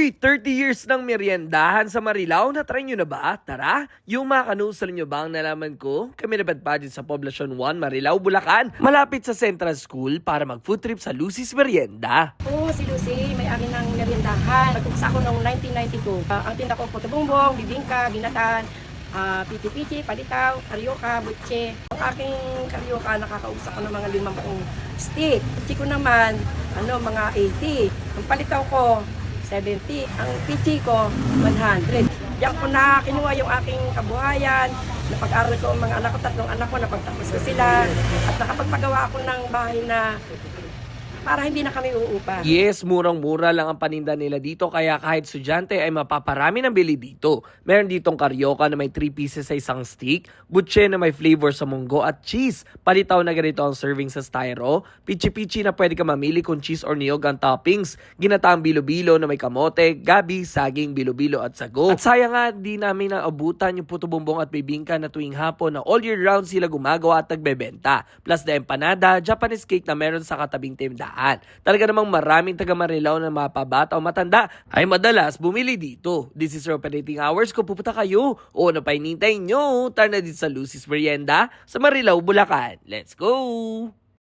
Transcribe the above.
Uy, 30 years ng meriendahan sa Marilao, na-try nyo na ba? Tara, yung mga kanusal nyo ba ang nalaman ko? Kami napadpadid sa Poblacion 1, Marilao, Bulacan, malapit sa Central School para mag-food trip sa Lucy's Merienda. Oo, si Lucy, may-ari ng meriendahan. Nag-umpisa ako noong 1992. Ang tinda ko, puto bumbong, bibingka, binatan, pichi-pichi, palitaw, karyoka, butche. Ang aking karyoka, nakakausap ko ng mga 50 stick. Pichi ko naman, mga 80. Ang palitaw ko, 70. Ang pichi ko, 100. Diyan ko na kinuha yung aking kabuhayan. Napag-aral ko ang mga anak ko, 3 anak ko, napagtapos ko sila. At nakapagpagawa ako ng bahay na para hindi na kami uupa. Yes, murang-mura lang ang paninda nila dito kaya kahit estudyante ay mapaparami ng bili dito. Meron ditong karyoka na may 3 pieces sa isang stick, butche na may flavor sa munggo at cheese. Palitaw na ganito ang serving sa styro, pichi-pichi na pwede ka mamili kung cheese or niyog ang toppings, ginataang bilo-bilo na may kamote, gabi, saging, bilo-bilo at sago. At sayang nga, di namin naabutan yung puto bumbong at bibingka na tuwing hapon na all year round sila gumagawa at nagbebenta. Plus the empanada, Japanese cake na meron sa katabing tindahan. Talaga namang maraming taga Marilao na mapabata o matanda ay madalas bumili dito. This is your operating hours. Kung pupunta kayo o napainintay nyo, tara na dito sa Lucy's Merienda sa Marilao, Bulacan. Let's go!